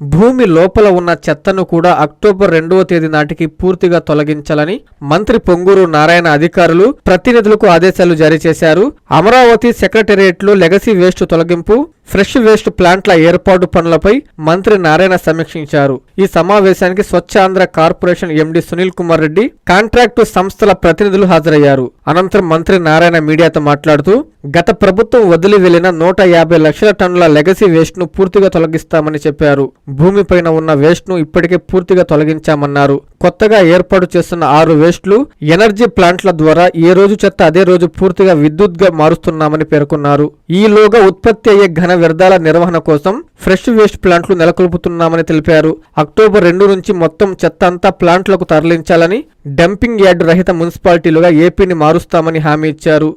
భూమి లోపల ఉన్న చెత్తను కూడా అక్టోబర్ 2వ తేదీ నాటికి పూర్తిగా తొలగించాలని మంత్రి పొంగూరు నారాయణ అధికారులు ప్రతినిధులకు ఆదేశాలు జారీ చేశారు. అమరావతి సెక్రటేరియట్లో లెగసీ వేస్ట్ తొలగింపు, ఫ్రెష్ వేస్ట్ ప్లాంట్ల ఏర్పాటు పనులపై మంత్రి నారాయణ సమీక్షించారు. ఈ సమావేశానికి Swachh Andhra corporation MD Sunil Kumar Reddy, contract సంస్థల ప్రతినిధులు హాజరయ్యారు. అనంతరం మంత్రి నారాయణ మీడియాతో మాట్లాడుతూ గత ప్రభుత్వం వదిలి వెళ్లిన 150 లక్షల టన్నుల లెగసీ వేస్ట్ ను పూర్తిగా తొలగిస్తామని చెప్పారు. భూమిపైన ఉన్న వేస్ట్ ను ఇప్పటికే పూర్తిగా తొలగించామన్నారు. కొత్తగా ఏర్పాటు చేస్తున్న 6 వేస్ట్లు ఎనర్జీ ప్లాంట్ల ద్వారా ఏ రోజు చెత్త అదే రోజు పూర్తిగా విద్యుత్గా మారుస్తున్నామని పేర్కొన్నారు. ఈలోగా ఉత్పత్తి అయ్యే ఘన వ్యర్థాల నిర్వహణ కోసం ఫ్రెష్ వేస్ట్ ప్లాంట్లు నెలకొల్పుతున్నామని తెలిపారు. అక్టోబర్ 2 నుంచి మొత్తం చెత్త అంతా ప్లాంట్లకు తరలించాలని, డంపింగ్ యార్డు రహిత మున్సిపాలిటీలుగా ఏపీని మారుస్తామని హామీ ఇచ్చారు.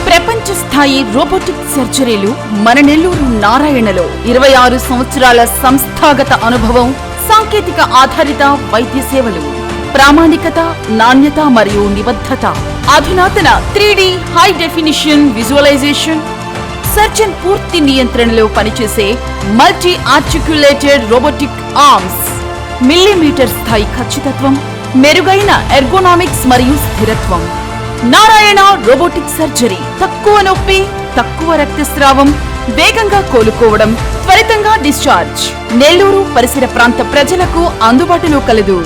ప్రపంచ స్థాయి రోబోటిక్ సర్జరీలు మన నెల్లూరు నారాయణలో 26 సంవత్సరాల సంస్థాగత అనుభవం, సాంకేతిక ఆధారిత వైద్య సేవలు, ప్రామాణికత, నాణ్యత మరియు నిబద్ధత, అధునాతన 3D high definition visualisation, surgeon పూర్తి నియంత్రణలో పనిచేసే multi articulated robotic arms, millimetre స్థాయి ఖచ్చితత్వం, మెరుగైన ఎర్గోనామిక్స్ మరియు స్థిరత్వం. Narayana robotic surgery. తక్కువ నొప్పి, తక్కువ రక్తస్రావం, వేగంగా కోలుకోవడం, త్వరితంగా డిశ్చార్జ్. నెల్లూరు పరిసర ప్రాంత ప్రజలకు అందుబాటులో కలదు.